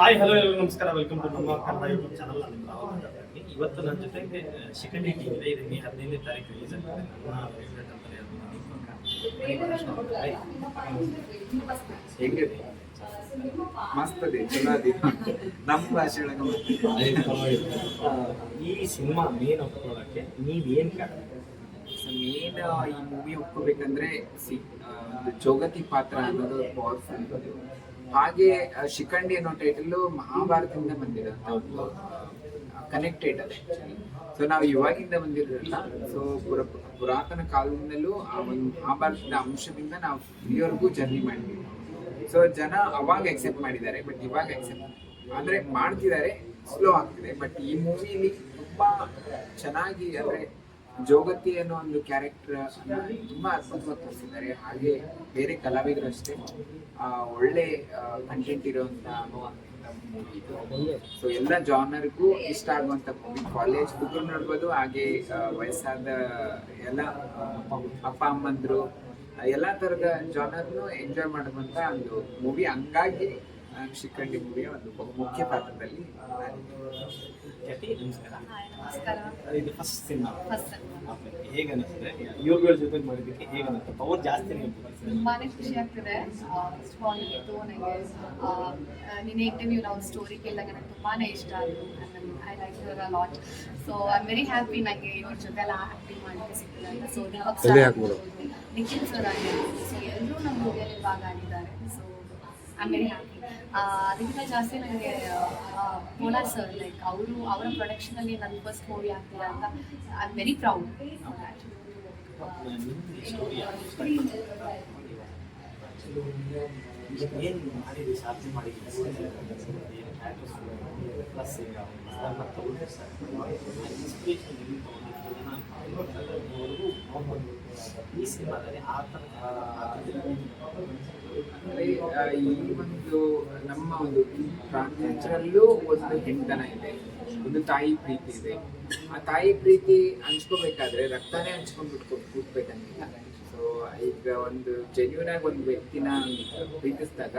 Hi hello ಎಲ್ಲರಿಗೂ ನಮಸ್ಕಾರ. Welcome to ನಮ್ಮ ಕನ್ನಡ ಯೂಟ್ಯೂಬ್ ಚಾನಲ್. ನಾನು ನಿಮ್ಮ ರಾಹುಲ್ ಮಾತಾಡ್ತೀನಿ. ಇವತ್ತು ನನ್ನ ಜೊತೆಗೆ ಶಿಖಂಡಿ ಟೀಮ್ ಇದೆ. ಇದು ಮೇ 15ನೇ ತಾರೀಕು ರಿಲೀಸ್ ಆಗ್ತದೆ. ನನ್ನ ಫೇವ್ರೆಟ್ ಅಂತಾರೆ ಹೇಗಿದೆ? ಮಸ್ತ್ ಅದೇ ಚಲೋ ನಮ್ಮ ಭಾಷೆ ಈ ಸಿನಿಮಾ ಮೇನ್ ಒಪ್ಕೊಳ್ಳೋಕ್ಕೆ ನೀವೇನು ಕಾರಣ? ಮೇನ್ ಈ ಮೂವಿ ಒಪ್ಕೋಬೇಕಂದ್ರೆ ಒಂದು ಜೋಗತಿ ಪಾತ್ರ ಅನ್ನೋದು ಪವರ್ಫುಲ್. ಹಾಗೆ ಶಿಖಂಡಿ ಅನ್ನೋ ಟೈಟಲ್ ಮಹಾಭಾರತದಿಂದ ಬಂದಿರೋಂಥ ಒಂದು ಕನೆಕ್ಟೆಡ್ ಅದೇ. ಸೊ ನಾವು ಇವಾಗಿಂದ ಬಂದಿರೋಲ್ಲ. ಸೊ ಪುರಾತನ ಕಾಲದಿಂದಲೂ ಆ ಒಂದು ಮಹಾಭಾರತದ ಅಂಶದಿಂದ ನಾವು ಇಲ್ಲಿವರೆಗೂ ಜರ್ನಿ ಮಾಡಿದ್ವಿ. ಸೊ ಜನ ಅವಾಗ ಅಕ್ಸೆಪ್ಟ್ ಮಾಡಿದ್ದಾರೆ, ಬಟ್ ಇವಾಗ ಅಕ್ಸೆಪ್ಟ್ ಅಂದ್ರೆ ಮಾಡ್ತಿದ್ದಾರೆ, ಸ್ಲೋ ಆಗ್ತಿದೆ. ಬಟ್ ಈ ಮೂವಿಲಿ ತುಂಬಾ ಚೆನ್ನಾಗಿ ಅಂದ್ರೆ ಜೋಗತಿ ಅನ್ನೋ ಒಂದು ಕ್ಯಾರೆಕ್ಟರ್ ತುಂಬಾ ಅದ್ಭುತವಾಗಿ ತೋರಿಸಿದ್ದಾರೆ. ಹಾಗೆ ಬೇರೆ ಕಲಾವಿದರು ಅಷ್ಟೇ ಒಳ್ಳೆ ಕಂಟೆಂಟ್ ಇರುವಂತ ಮೂವಿ. ಸೊ ಎಲ್ಲ ಜಾನರ್ಗೂ ಇಷ್ಟ ಆಗುವಂತ ಮೂವಿ. ಕಾಲೇಜ್ ಹುಡುಗರು ನೋಡ್ಬೋದು, ಹಾಗೆ ವಯಸ್ಸಾದ ಎಲ್ಲ ಅಪ್ಪ ಅಮ್ಮಂದ್ರು ಎಲ್ಲಾ ತರದ ಜಾನರ್ನು ಎಂಜಾಯ್ ಮಾಡುವಂತ ಒಂದು ಮೂವಿ. ಹಂಗಾಗಿ ಶಿಖಂಡಿ ಮೂವಿಯ ಒಂದು ಬಹುಮುಖ್ಯ ಪಾತ್ರದಲ್ಲಿ ಇದು ಫಸ್ಟ್ ಸಿನಿಮಾ ಹೇಗೆ ಅನಿಸ್ತದೆ? ಇವ್ರಗಳ ಜೊತೆ ಮಾಡಿದ್ದಕ್ಕೆ ಹೇಗೆ ಅನಿಸ್ತದೆ? ಪವರ್ ಜಾಸ್ತಿ ತುಂಬಾನೇ ಖುಷಿ ಆಗ್ತಿದೆ. ನಿನ್ನೆ ಇಂಟರ್ವ್ಯೂ ನಾವು ಸ್ಟೋರಿ ಕೇಳಿದಾಗ ನಂಗೆ ತುಂಬಾನೇ ಇಷ್ಟ ಆಯಿತು. I like your a lot. So I am very happy ನನಗೆ ಇವ್ರ ಜೊತೆ ಎಲ್ಲ ಆ್ಯಕ್ಟಿಂಗ್ ಮಾಡಲಿಕ್ಕೆ ಸಿಗ್ತದೆ ಅಂತ. So Deepak sir, Nikhil sir ಆಗಿರ್ಬೋದು, ಸೊ ಎಲ್ಲರೂ ನಮ್ಮ ಮೂವಿಯಲ್ಲಿ ಭಾಗ ಆಗಿದ್ದಾರೆ. So I am very happy. ಅದಕ್ಕಿಂತ ಜಾಸ್ತಿ ನನಗೆ ಪೋಲಾರ್ ಸರ್, ಲೈಕ್ ಅವರ ಪ್ರೊಡಕ್ಷನಲ್ಲಿ ನನ್ನ ಫಸ್ಟ್ ಮೂವಿ ಆಗ್ತಿದೆ ಅಂತ ಐ ಆಮ್ ವೆರಿ ಪ್ರೌಡ್. ಏನು ಮಾಡಿದ್ವಿ, ಸಾಧನೆ ಮಾಡಿದ್ವಿ ಪ್ಲಸ್ ಈ ಸಿನಿಮಾದಲ್ಲಿ ಆ ಥರ ಅಂದ್ರೆ ಈ ಒಂದು ನಮ್ಮ ಒಂದು ಪ್ರಾಂತ್ಯರಲ್ಲೂ ಒಂದು ಹೆಣ್ತನ ಇದೆ, ಒಂದು ತಾಯಿ ಪ್ರೀತಿ ಇದೆ. ಆ ತಾಯಿ ಪ್ರೀತಿ ಹಂಚ್ಕೋಬೇಕಾದ್ರೆ ರಕ್ತನೇ ಹಂಚ್ಕೊಂಡು ಕೂತ್ಬೇಕಂತಿಲ್ಲ. ಸೊ ಈಗ ಒಂದು ಜೆನ್ಯೂನ್ ಆಗಿ ಒಂದು ವ್ಯಕ್ತಿನ ಪ್ರೀತಿಸಿದಾಗ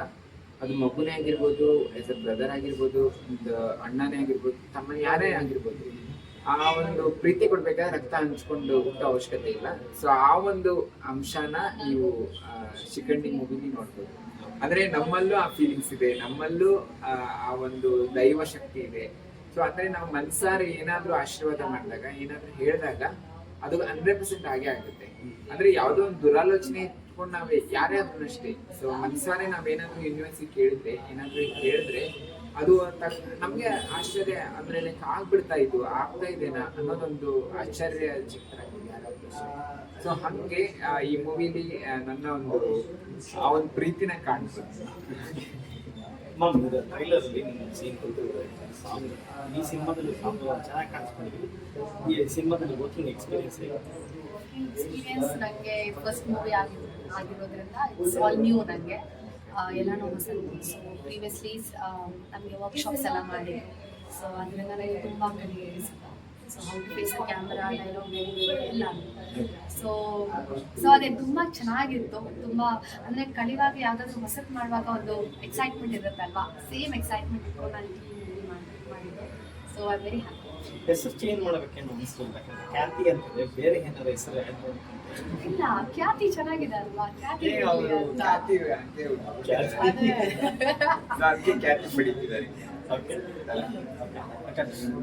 ಅದು ಮಗುನೇ ಆಗಿರ್ಬೋದು, ಆಸ್ ಎ ಬ್ರದರ್ ಆಗಿರ್ಬೋದು, ಒಂದು ಅಣ್ಣನೇ ಆಗಿರ್ಬೋದು, ತಮ್ಮ ಯಾರೇ ಆಗಿರ್ಬೋದು, ಆ ಒಂದು ಪ್ರೀತಿ ಕೊಡ್ಬೇಕಾದ್ರೆ ರಕ್ತ ಹಂಚ್ಕೊಂಡು ಹುಟ್ಟೋ ಅವಶ್ಯಕತೆ ಇಲ್ಲ. ಸೊ ಆ ಒಂದು ಅಂಶನ ನೀವು ಶಿಖಂಡಿ ಮೂವಿಲಿ ನೋಡ್ಬೋದು. ಅಂದ್ರೆ ನಮ್ಮಲ್ಲೂ ಆ ಫೀಲಿಂಗ್ಸ್ ಇದೆ, ನಮ್ಮಲ್ಲೂ ಆ ಒಂದು ದೈವ ಶಕ್ತಿ ಇದೆ. ಸೊ ಅಂದ್ರೆ ನಾವು ಮನ್ಸಾರೆ ಏನಾದ್ರೂ ಆಶೀರ್ವಾದ ಮಾಡಿದಾಗ, ಏನಾದ್ರೂ ಹೇಳಿದಾಗ ಅದು 100% ಆಗೇ ಆಗುತ್ತೆ. ಅಂದ್ರೆ ಯಾವುದೋ ಒಂದು ದುರಾಲೋಚನೆ ಇಟ್ಕೊಂಡು ನಾವೇ ಯಾರೇ ಆದ್ರೂ ಅಷ್ಟೇ. ಸೊ ಮನ್ಸಾರೆ ನಾವೇನಾದ್ರೂ ಯೂನಿವರ್ಸಿಟಿ ಕೇಳಿದ್ರೆ, ಏನಾದ್ರೂ ಹೇಳಿದ್ರೆ ಅದು ನಮ್ಗೆ ಆಶ್ಚರ್ಯ ಅಂದ್ರೆ ಲೈಕ್ ಆಗ್ಬಿಡ್ತಾ ಇದ್ದು ಆಗ್ತಾ ಇದೆನಾ ಅನ್ನೋದೊಂದು ಆಶ್ಚರ್ಯ ಚಿತ್ರ. ಸೊ ಹಂಗೆ ಈ ಮೂವಿಲಿ ನನ್ನ ಒಂದು ಆ ಒಂದು ಪ್ರೀತಿನ ಕಾಣಿಸುತ್ತೆ. ಟ್ರೈಲರ್ಲಿ ಸೀನ್ ಸಾಂಗ್, ಈ ಸಿನಿಮಾದಲ್ಲಿ ಸಾಂಗ್ ಚೆನ್ನಾಗಿ ಕಾಣಿಸ್ಕೊಂಡಿದ್ವಿ. ಈ ಸಿನಿಮಾದಲ್ಲಿ ವರ್ಕಿಂಗ್ ಎಕ್ಸ್ಪೀರಿಯನ್ಸ್ ನನಗೆ ಫಸ್ಟ್ ಮೂವಿ ಆಗಿರೋದ್ರಿಂದ ಇಟ್ಸ್ ಆಲ್ ನ್ಯೂ. ನನಗೆ ಎಲ್ಲನೂ ಹೊಸದು. ಸೊ ಪ್ರೀವಿಯಸ್ಲಿ ನಮಗೆ ವರ್ಕ್ಶಾಪ್ಸ್ ಎಲ್ಲ ಮಾಡಿದ್ರು. ಸೊ ಅದರಿಂದ ನನಗೆ ತುಂಬ ಕಲಿಗೆ so how to face the camera, dialogue ಎಲ್ಲ. ಸೊ ಅದೇ ತುಂಬ ಚೆನ್ನಾಗಿತ್ತು. ತುಂಬ ಅಂದರೆ ಕಲಿಯುವಾಗ ಯಾವುದಾದ್ರೂ ಹೊಸದು ಮಾಡುವಾಗ ಒಂದು ಎಕ್ಸೈಟ್ಮೆಂಟ್ ಇರುತ್ತಲ್ವಾ, ಸೇಮ್ ಎಕ್ಸೈಟ್ಮೆಂಟ್ ಇಟ್ಕೊಂಡು ನಾನು ಮೂವಿ ಮಾಡಿದ್ದೆ. So I very happy. ಹೆಸರು ಚೇಂಜ್ ಮಾಡಬೇಕೇನು ಅನಿಸ್ತು? ಖ್ಯಾತಿ ಅಂತಂದ್ರೆ ಬೇರೆ ಏನಾದ್ರು ಹೆಸರು ಇಲ್ಲ, ಖ್ಯಾತಿ ಚೆನ್ನಾಗಿದೆ ಅಲ್ವಾ? ಖ್ಯಾತಿ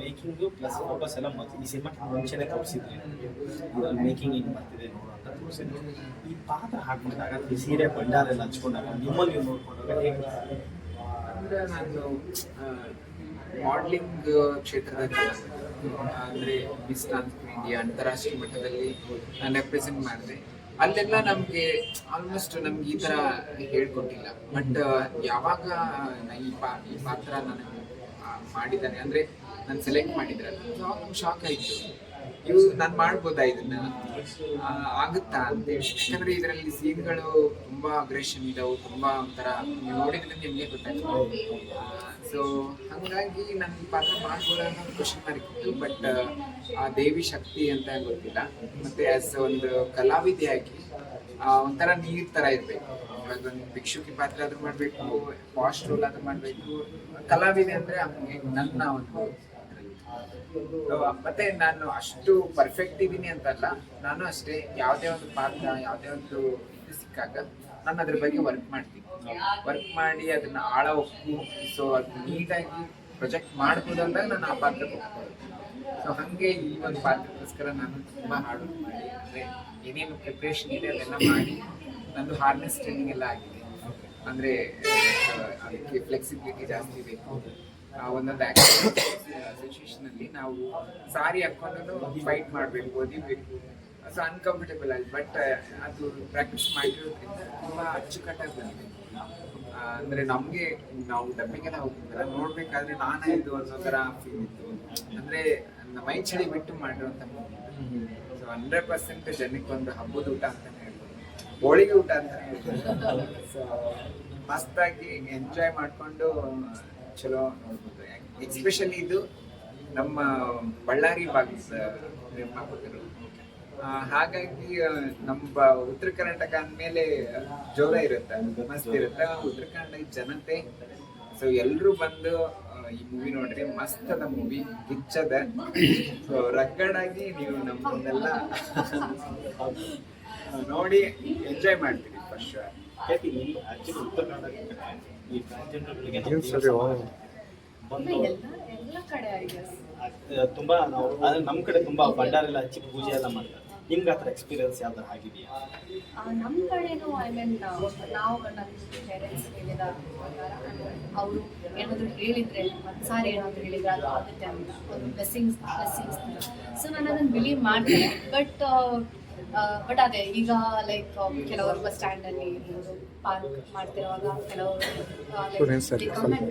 ಮೇಕಿಂಗು ಪ್ಲಸ್ ಫೋಟೋಸ್ ಎಲ್ಲ ಈ ಸಿನಿಮಾಕ್ಕೆ ಮುಂಚೆನೆ ತೋರಿಸಿದ್ವಿ. ಇದ್ರಲ್ಲಿ ಮೇಕಿಂಗ್ ಹಿಂಗೆ ಬರ್ತಿದೆ ನೋಡು ಅಂತ ತೋರಿಸಿದ್ವಿ. ಈ ಪಾತ್ರ ಹಾಕೊಂಡಾಗ ಈ ಸೀರೆ ಬಂಡಾರೆಲ್ಲ ಹಚ್ಕೊಂಡಾಗ ನಿಮ್ಮನ್ನು ನೀವು ನೋಡ್ಕೊಂಡಾಗ ಹೇಗೆ? ಅಂದ್ರೆ ನಾನು ಮಾಡಲಿಂಗ್ ಕ್ಷೇತ್ರದಲ್ಲಿ ಅಂದ್ರೆ ಮಿಸ್ ಟ್ರಾನ್ಸ್ಫರ್ ಇಂಡಿಯಾ ಅಂತಾರಾಷ್ಟ್ರೀಯ ಮಟ್ಟದಲ್ಲಿ ನಾನು ರೆಪ್ರೆಸೆಂಟ್ ಮಾಡಿದೆ. ಅಲ್ಲೆಲ್ಲ ನಮ್ಗೆ ಆಲ್ಮೋಸ್ಟ್ ನಮ್ಗೆ ಈ ತರ ಹೇಳ್ಕೊಟ್ಟಿಲ್ಲ. ಬಟ್ ಯಾವಾಗ ಈ ಪಾತ್ರ ನಾನು ಮಾಡಿದ್ದಾನೆ ಅಂದ್ರೆ ನಾನು ಸೆಲೆಕ್ಟ್ ಮಾಡಿದ್ರಲ್ಲ, ಅವಾಗ ನಮ್ಗೆ ಶಾಕ್ ಆಯ್ತು. ಇವು ನಾನು ಮಾಡ್ಬೋದಾ, ಇದನ್ನ ಆಗುತ್ತಾ ಅಂತೇಳಿ. ಯಾಕಂದ್ರೆ ಇದರಲ್ಲಿ ಸೀನ್ಗಳು ತುಂಬಾ ಅಗ್ರೆಷನ್ ಇದಾವೆ, ತುಂಬಾ ಒಂಥರ ನೋಡಿದ್ರೆ ನಿಮ್ಗೆ ಗೊತ್ತಾಗ್ತದೆ. ಸೊ ಹಂಗಾಗಿ ನನ್ನ ಪಾತ್ರ ಮಾಡ್ಬೋದ ಅನ್ನೋ ಕ್ವಶನ್ ಮಾರ್ಕ್ ಇತ್ತು. ಬಟ್ ಆ ದೇವಿ ಶಕ್ತಿ ಅಂತ ಗೊತ್ತಿಲ್ಲ. ಮತ್ತೆ ಆಸ್ ಒಂದು ಕಲಾವಿದೆಯಾಗಿ ಒಂಥರ ನೀರ್ ತರ ಇರ್ಬೇಕು. ಇವಾಗ ಒಂದು ಭಿಕ್ಷುಕಿ ಪಾತ್ರ ಆದ್ರೂ ಮಾಡ್ಬೇಕು, ಪಾಸ್ಟ್ ರೋಲ್ ಆದ್ರೂ ಮಾಡ್ಬೇಕು. ಕಲಾವಿದೆ ಅಂದ್ರೆ ಹಂಗೆ ನನ್ನ ಒಂದು ಮತ್ತೆ ನಾನು ಅಷ್ಟು ಪರ್ಫೆಕ್ಟ್ ಇದ್ದೀನಿ ಅಂತಲ್ಲ, ನಾನು ಅಷ್ಟೇ ಯಾವುದೇ ಒಂದು ಪಾತ್ರ ಯಾವುದೇ ಒಂದು ಇದು ಸಿಕ್ಕಾಗ ನಾನು ಅದ್ರ ಬಗ್ಗೆ ವರ್ಕ್ ಮಾಡ್ತೀನಿ. ವರ್ಕ್ ಮಾಡಿ ಅದನ್ನ ಆಳ ಒಪ್ಪು, ಸೊ ಅದು ನೀಟಾಗಿ ಪ್ರೊಜೆಕ್ಟ್ ಮಾಡ್ಬೋದು ಅಂದಾಗ ನಾನು ಆ ಪಾತ್ರಕ್ಕೆ ಹೋಗ್ಬೋದು. ಸೊ ಹಾಗೆ ಈ ಒಂದು ಪಾತ್ರಕ್ಕೋಸ್ಕರ ನಾನು ತುಂಬಾ ಹಾರ್ಡ್ ವರ್ಕ್ ಮಾಡಿ, ಅಂದ್ರೆ ಏನೇನು ಪ್ರಿಪ್ರೇಷನ್ ಇದೆ ಅದೆಲ್ಲ ಮಾಡಿ, ನಂದು ಹಾರ್ನೆಸ್ ಟ್ರೈನಿಂಗ್ ಎಲ್ಲ ಆಗಿದೆ. ಅಂದ್ರೆ ಅದಕ್ಕೆ ಫ್ಲೆಕ್ಸಿಬಿಲಿಟಿ ಜಾಸ್ತಿ ಬೇಕು. ಒಂದೊಂದು ಸಿಚುವೇಶನ್ ಅಲ್ಲಿ ನಾವು ಸಾರಿ ಹಾಕೊಂಡು ಫೈಟ್ ಮಾಡಬೇಕು, ಓದಿಬೇಕು. ಸೊ ಅನ್ಕಂಫರ್ಟೇಬಲ್ ಆಗಿ, ಬಟ್ ಅದು ಪ್ರಾಕ್ಟೀಸ್ ಮಾಡಿರೋದ್ರಿಂದ ತುಂಬಾ ಅಚ್ಚುಕಟ್ಟಾಗಿ ಬಂದಿದೆ. ಅಂದ್ರೆ ನಮ್ಗೆ ನಾವು ಡಬ್ಬಿಗೆಲ್ಲ ಹೋಗ್ತಿದ್ದಲ್ಲ, ನೋಡ್ಬೇಕಾದ್ರೆ ನಾನೇ ಇದು ಅನ್ನೋ ತರ ಫೀಲ್ ಇತ್ತು. ಅಂದ್ರೆ ಮೈ ಚಳಿ ಬಿಟ್ಟು ಮಾಡಿರುವಂತ ಮೂವಿ. ಸೊ 100% ಜನಕ್ಕೆ ಒಂದು ಹಬ್ಬದ ಊಟ ಅಂತಾನೆ ಹೇಳ್ಬೋದು, ಹೋಳಿಗೆ ಊಟ ಅಂತಾನೆ ಹೇಳ್ಬೋದು. ಸೊ ಮಸ್ತಾಗಿ ಎಂಜಾಯ್ ಮಾಡ್ಕೊಂಡು ಚಲೋ ನೋಡ್ಬೋದು. ಎಕ್ಸ್ಪೆಷಲಿ ಇದು ನಮ್ಮ ಬಳ್ಳಾರಿ ಭಾಗದ ನಿರ್ಮಾಪಕರು, ಹಾಗಾಗಿ ನಮ್ಮ ಉತ್ತರ ಕರ್ನಾಟಕ ಅಂದ್ಮೇಲೆ ಜೋರ ಇರುತ್ತೆ, ಮಸ್ತ್ ಇರುತ್ತೆ. ಉತ್ತರ ಕರ್ನಾಟಕ ಜನತೆ ಸೊ ಎಲ್ರು ಬಂದು ಈ ಮೂವಿ ನೋಡ್ರಿ, ಮಸ್ತ್ ಅದ ಮೂವಿ, ಕಿಚ್ಚದ. ಸೊ ರಗಡಾಗಿ ನೀವು ನಮ್ಮನ್ನೆಲ್ಲ ನೋಡಿ ಎಂಜಾಯ್ ಮಾಡ್ತೀರಿ ಫಸ್ಟ್ ಶೋರ್. ಆಕ್ಚುಲಿ ಉತ್ತರ ಕರ್ನಾಟಕ ಈ ಟ್ರಾನ್ಸ್ಜೆಂಡರ್ಗಳಿಗೆ ಬಂದು ಎಲ್ಲ ಕಡೆ ಆಗಿದೆ. ತುಂಬಾ ನಾವು ಅಂದ್ರೆ ನಮ್ಮ ಕಡೆ ತುಂಬಾ ಭಂಡಾರೆಲ್ಲ ಹಚ್ಚಿ ಪೂಜೆ ಎಲ್ಲ ಮಾಡ್ತಾರೆ. ನಿಮ್ಗೆ ಆ ಥರ ಎಕ್ಸ್ಪೀರಿಯನ್ಸ್ ಯಾವ್ದಾರು ಆಗಿದೆಯಾ? ನಮ್ಮ ಕಡೆನೂ ಐ ಮೀನ್ ನಾವು ನನ್ನ ಪೇರೆಂಟ್ಸ್ ಹೇಳಿದ ಪ್ರಕಾರ ಅವರು ಏನಾದರೂ ಹೇಳಿದರೆ ಸಾರಿ ಏನಾದರೂ ಹೇಳಿದರೆ ಅದು ಆಗುತ್ತೆ ಅಂತ ಒಂದು ಬ್ಲೆಸ್ಸಿಂಗ್ಸ್. ಸೊ ನಾನು ಅದನ್ನು ಬಿಲೀವ್ ಮಾಡ್ತೇನೆ. ಬಟ್ ಅದೇ ಈಗ ಲೈಕ್ ಕೆಲವರು ಬಸ್ ಸ್ಟ್ಯಾಂಡಲ್ಲಿ ಪಾರ್ಕ್ ಮಾಡ್ತಿರುವಾಗ ಕೆಲವರು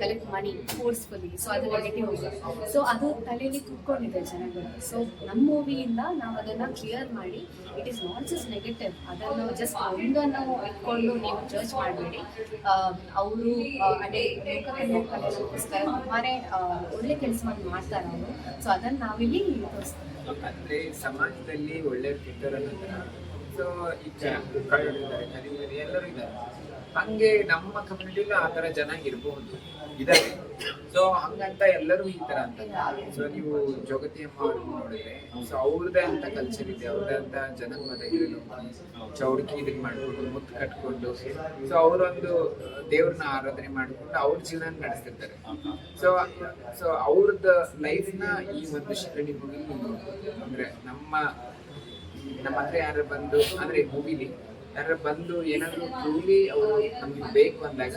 ಕಲೆಕ್ಟ್ ಮನಿ ಫೋರ್ಸ್ಫುಲಿ, ಸೊ ಅದು ನೆಗೆಟಿವ್. ಸೊ ಅದು ತಲೆಯಲ್ಲಿ ಕುತ್ಕೊಂಡಿದೆ ಜನಗಳು. ಸೊ ನಮ್ಮ ಮೂವಿಯಿಂದ ನಾವು ಅದನ್ನು ಕ್ಲಿಯರ್ ಮಾಡಿ, it is not just negative, ಅದನ್ನು ಜಸ್ಟ್ ಒಂದನ್ನು ಇಟ್ಕೊಂಡು ನೀವು ಜಡ್ಜ್ ಮಾಡಬೇಡಿ. ಅವರು ಅದೇ ಲೋಕಕಲೆಗೋಸ್ಕರ ತುಂಬಾ ಒಳ್ಳೆ ಕೆಲಸವನ್ನು ಮಾಡ್ತಾರೆ ಅವರು. ಸೊ ಅದನ್ನು ನಾವಿಲ್ಲಿ ತೋರಿಸ್ತೀವಿ. ಅಂದ್ರೆ ಸಮಾಜದಲ್ಲಿ ಒಳ್ಳೆ ಕೆಟ್ಟರ ನಂತರ ಸೊ ಈಗ ಕಳ್ಳರಿದ್ದಾರೆ, ಕಲಿಯುವವರು ಎಲ್ಲರೂ ಇದ್ದಾರೆ. ಹಂಗೆ ನಮ್ಮ ಕಮ್ಯುನಿಟಿಲೂ ಆ ತರ ಜನ ಇರಬಹುದು, ಇದ್ದಾರೆ. ಸೊ ಹಂಗಂತ ಎಲ್ಲರೂ ಈ ತರ ಅಂತ. ಸೊ ನೀವು ಜೋಗತಿ ಅಮ್ಮ ಅವ್ರನ್ನ ನೋಡಿದ್ರೆ, ಸೊ ಅವ್ರದ್ದೇ ಅಂತ ಕಲ್ಚರ್ ಇದೆ, ಅವ್ರದ್ದೇ ಅಂತ ಜನಪದ ಇರಲು ಚೌಡಿಕಿ ಇದನ್ನ ಮಾಡ್ಕೊಂಡು ಮುತ್ತು ಕಟ್ಕೊಂಡು, ಸೊ ಅವರೊಂದು ದೇವ್ರನ್ನ ಆರಾಧನೆ ಮಾಡ್ಕೊಂಡು ಅವ್ರ ಜೀವನ ನಡೆಸ್ತಿರ್ತಾರೆ. ಸೊ ಅವ್ರದ್ದು ಲೈಫ್ನ ಈ ಒಂದು ಶಿಕಡಿ ಮೂವಿ ಅಂದ್ರೆ ನಮ್ಮ ಹತ್ರ ಯಾರು ಬಂದು ಅಂದ್ರೆ ಮೂವಿಲಿ ಯಾರು ಬಂದು ಏನಾದ್ರು ಟ್ರೂಲಿ ಅವರು ನಮ್ಗೆ ಬೇಕು ಅಂದಾಗ,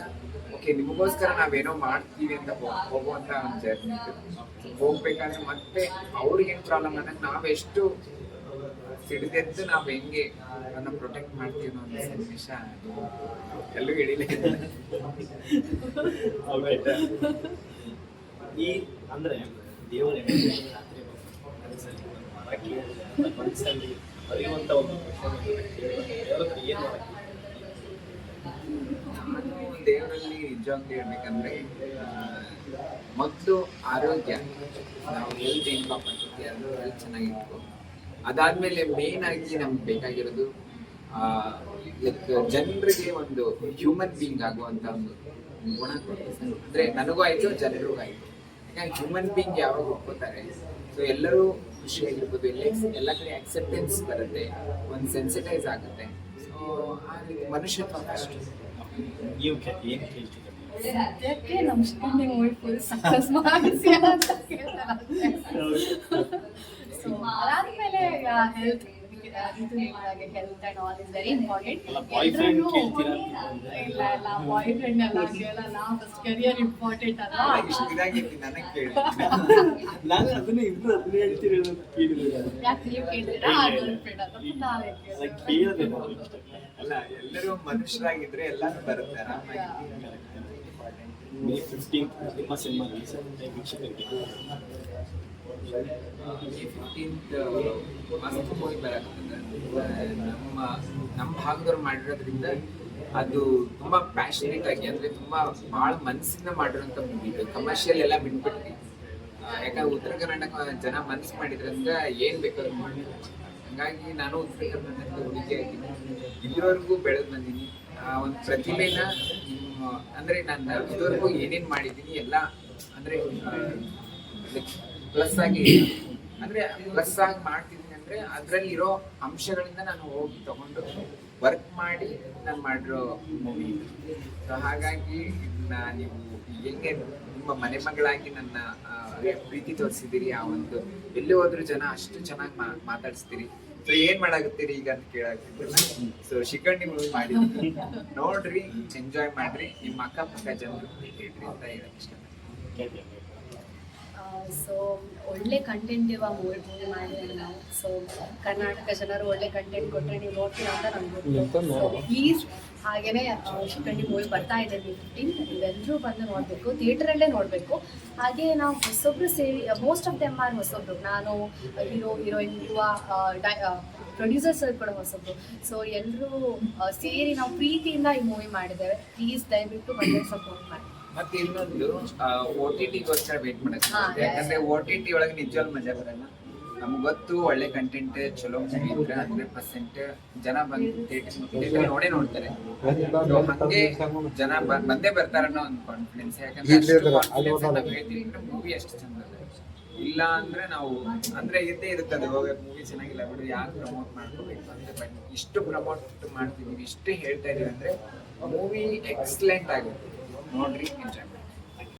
ಓಕೆ ನಿಮಗೋಸ್ಕರ ನಾವೇನೋ ಮಾಡ್ತೀವಿ ಅಂತ ಹೋಗುವಂತ ಒಂದು ಜರ್ನಿ ಇದು. ಹೋಗ್ಬೇಕಾದ್ರೆ ಮತ್ತೆ ಅವ್ರಿಗೇನು ಪ್ರಾಬ್ಲಮ್ ಅಂದಾಗ ನಾವೆಷ್ಟು ಸಿಡಿದೆದ್ದು ನಾವು ಹೆಂಗೆ ಅದನ್ನ ಪ್ರೊಟೆಕ್ಟ್ ಮಾಡ್ತೀವಿ ಅನ್ನೋ ಒಂದು ಸನ್ನಿವೇಶ ಎಲ್ಲೂ ಹೇಳಿಲ್ಲ. ಈ ಅಂದ್ರೆ ದೇವರ ರಾತ್ರಿ ಮನಸ್ಸಲ್ಲಿ ಮರಕ್ಕೆ ಮನಸ್ಸಲ್ಲಿ ಅರಿಯುವಂತ ಒಂದು ದೇವರ ಏನು ನಾನು ದೇವರಲ್ಲಿ ನಿಜವಾಗ್ಲೂ ಹೇಳ್ಬೇಕಂದ್ರೆ ಮೊದಲು ಆರೋಗ್ಯ, ನಾವು ಹೆಲ್ತ್ ಏನು ಕಾಪಾಡ್ತೀವಿ ಅದು ಹೆಲ್ತ್ ಚೆನ್ನಾಗಿತ್ತು. ಅದಾದ್ಮೇಲೆ ಮೇನ್ ಆಗಿ ನಮ್ಗೆ ಬೇಕಾಗಿರೋದು ಲೈಕ್ ಜನರಿಗೆ ಒಂದು ಹ್ಯೂಮನ್ ಬೀಯಿಂಗ್ ಆಗುವಂತ ಒಂದು ಗುಣ ಕೊಡ್ತೀವಿ. ಅಂದ್ರೆ ನನಗೂ ಆಯ್ತು, ಜನರಿಗೂ ಆಯ್ತು. ಯಾಕಂದ್ರೆ ಹ್ಯೂಮನ್ ಬೀಯಿಂಗ್ ಯಾವಾಗ ಒಪ್ಕೋತಾರೆ, ಸೊ ಎಲ್ಲರೂ ಖುಷಿಯಾಗಿರ್ಬೋದು, ಎಲ್ಲ ಕಡೆ ಅಕ್ಸೆಪ್ಟೆನ್ಸ್ ಬರುತ್ತೆ, ಒಂದು ಸೆನ್ಸಿಟೈಸ್ ಆಗುತ್ತೆ. ಸೊ ಆ ರೀತಿ ಮನುಷ್ಯತ್ವ ಅಷ್ಟು. ನೀವು ಏನು ಕೇಳ್ತೀವಿ? ಸದ್ಯಕ್ಕೆ ನಮ್ಮ ಸ್ಟೂಡೆಂಟ್ ಮೂವಿ ಫುಲ್ ಸಕ್ಸಸ್ ಮಾಡಿಸಿ ಅಂತ ಕೇಳ್ತಾರೆ. ಸೊ ಅದಾದ್ಮೇಲೆ ಹೆಲ್ತ್ ಇದು ನಿಮಗೆ health and all is very important. ಇಲ್ಲ ಬಾಯ್ ಫ್ರೆಂಡ್ ಎಲ್ಲ ಕೇಳಲ್ಲ, ಫಸ್ಟ್ ಕರಿಯರ್ ಇಂಪಾರ್ಟೆಂಟ್ ಅಲ್ಲ. ನಾನು ಅದನ್ನ ಇಬ್ರು ಅದನ್ನ ಹೇಳ್ತೀರಿ ಯಾಕೆ ನೀವು ಕೇಳ್ತೀರಾ? ನಾವೇ ಅಲ್ಲ, ಎಲ್ಲರೂ ಮನುಷ್ಯರಾಗಿದ್ರೆ ಎಲ್ಲಾನು ಬರುತ್ತೆ ಆರಾಮಾಗಿ. May 15th ನಿಮ್ಮ ಸಿನಿಮಾ ರಿಲೀಸ್ ಆಗುತ್ತೆ ವೀಕ್ಷಕರಿಗೆ. May 15th ಮಸ್ತ್ ಮೂವಿ ಬರಕತ್ತದೆ. ನಮ್ಮ ಭಾಗದವ್ರು ಮಾಡಿರೋದ್ರಿಂದ ಅದು ತುಂಬಾ ಪ್ಯಾಷನೇಟ್ ಆಗಿ, ಅಂದ್ರೆ ತುಂಬಾ ಬಹಳ ಮನಸ್ಸಿಂದ ಮಾಡಿರೋಂಥ ಮೂವಿ. ಕಮರ್ಷಿಯಲ್ ಎಲ್ಲ ಬಿಟ್ಬಿಟ್ಟು, ಯಾಕಂದ್ರೆ ಉತ್ತರ ಕರ್ನಾಟಕ ಜನ ಮನಸ್ಸು ಮಾಡಿದ್ರಿಂದ ಏನ್ ಬೇಕಾದ್ರೂ ಮಾಡಿ. ಹಂಗಾಗಿ ನಾನು ಉತ್ತರ ಕರ್ನಾಟಕದ ಹುಡುಗಿ ಆಗಿದ್ದೀನಿ, ಇಲ್ಲಿವರೆಗೂ ಬೆಳೆದು ಬಂದೀನಿ. ಒಂದು ಪ್ರತಿಭೆನ ಅಂದ್ರೆ ನಾನು ಇದುವರೆಗೂ ಏನೇನ್ ಮಾಡಿದ್ದೀನಿ ಎಲ್ಲ ಅಂದ್ರೆ ಪ್ಲಸ್ ಆಗಿ ಅಂದ್ರೆ ಪ್ಲಸ್ ಆಗಿ ಮಾಡ್ತಿದ್ದೀನಿ ಅಂದ್ರೆ ಅದ್ರಲ್ಲಿ ಇರೋ ಅಂಶಗಳಿಂದ ನಾನು ಹೋಗಿ ತಗೊಂಡು ವರ್ಕ್ ಮಾಡಿ ನಾನು ಮಾಡಿರೋ ಮೂವಿ. ಸೊ ಹಾಗಾಗಿ ಇದನ್ನ ನೀವು ಹೆಂಗೆ ನಿಮ್ಮ ಮನೆ ಮಗಳಾಗಿ ನನ್ನ ಪ್ರೀತಿ ತೋರಿಸಿದ್ದೀರಿ, ಆ ಒಂದು ಎಲ್ಲಿ ಹೋದ್ರು ಜನ ಅಷ್ಟು ಚೆನ್ನಾಗಿ ಮಾತಾಡಿಸ್ತೀರಿ. ಸೊ ಏನ್ ಮಾಡಾಕತ್ತೀರಿ ಈಗ ಅಂತ ಕೇಳಾಕತ್ತಿದ್ರಲ್ಲ. ಸೊ ಶಿಖಂಡಿ ಮೂವಿ ಮಾಡಿದ್ರಿ, ನೋಡ್ರಿ, ಎಂಜಾಯ್ ಮಾಡ್ರಿ, ನಿಮ್ಮ ಅಕ್ಕಪಕ್ಕ ಜನರು ಹೇಳ್ರಿ ಅಂತ ಹೇಳಕ್ ಇಷ್ಟ. ಸೊ ಒಳ್ಳೆ ಕಂಟೆಂಟ್ ಇರುವ ಮೂವಿ ಮಾಡಿದ್ರೆ ನಾವು, ಸೊ ಕರ್ನಾಟಕ ಜನರು ಒಳ್ಳೆ ಕಂಟೆಂಟ್ ಕೊಟ್ಟರೆ ನೀವು ನೋಡ್ತೀರಾ ಅಂತ ನಮ್ಗೆ ಗೊತ್ತು. ಸೊ ಪ್ಲೀಸ್ ಹಾಗೇನೆ ಶಿಖಂಡಿ ಮೂವಿ ಬರ್ತಾ ಇದೆ 15th, ನೀವೆಲ್ಲರೂ ಬಂದು ನೋಡಬೇಕು, ಥಿಯೇಟರಲ್ಲೇ ನೋಡಬೇಕು. ಹಾಗೆ ನಾವು ಹೊಸೊಬ್ರು ಸೇರಿ, ಮೋಸ್ಟ್ ಆಫ್ ದೆಮ್ ಆರ್ ಹೊಸೊಬ್ರು, ನಾನು ಹೀರೋಯಿನ್ ಯುವ ಪ್ರೊಡ್ಯೂಸರ್ಸ್ ಕೂಡ ಹೊಸೊಬ್ರು. ಸೊ ಎಲ್ಲರೂ ಸೇರಿ ನಾವು ಪ್ರೀತಿಯಿಂದ ಈ ಮೂವಿ ಮಾಡಿದ್ದೇವೆ. ಪ್ಲೀಸ್ ದಯವಿಟ್ಟು ಬಂದು ಸಪೋರ್ಟ್ ಮಾಡಿ. ಮತ್ತೆ ಇನ್ನೊಂದು OTT-ಗೋಸ್ಕರ ವೇಟ್ ಮಾಡಕ್ ಯಾಕಂದ್ರೆ OTT ಒಳಗೆ ನಿಜವಾಗ್ಲೂ ಮಜಾ ಬರಲ್ಲ. ನಮ್ಗೆ ಗೊತ್ತು ಒಳ್ಳೆ ಕಂಟೆಂಟ್ ಚಲೋ ಮೂವಿ ಇದ್ರೆ 100% ಜನ ಬಂದು ಥಿಯೇಟರ್ ನೋಡೇ ನೋಡ್ತಾರೆ. So ಹಂಗೆ ಜನ ಬಂದೇ ಬರ್ತಾರ ಅನ್ನೋ ಒಂದು ಕಾನ್ಫಿಡೆನ್ಸ್. ಯಾಕಂದ್ರೆ ಮೂವಿ ಅಷ್ಟು ಚಂದ ಇಲ್ಲ ಅಂದ್ರೆ ನಾವು ಅಂದ್ರೆ ಇದ್ದೇ ಇರುತ್ತದೆ, ಹೋಗ ಮೂವಿ ಚೆನ್ನಾಗಿಲ್ಲ ಬಿಡು, ಯಾಕೆ ಪ್ರಮೋಟ್ ಮಾಡ್ಕೋಬೇಕು ಅಂತ. ಬಟ್ ಇಷ್ಟು ಪ್ರಮೋಟ್ ಮಾಡ್ತಿದೀವಿ, ಇಷ್ಟು ಹೇಳ್ತಾ ಇದೀವಿ ಅಂದ್ರೆ ಮೂವಿ ಎಕ್ಸಲೆಂಟ್ ಆಗುತ್ತೆ, ನೋಡ್ರಿ, ಎಂಜಾಯ್ ಮಾಡಿ.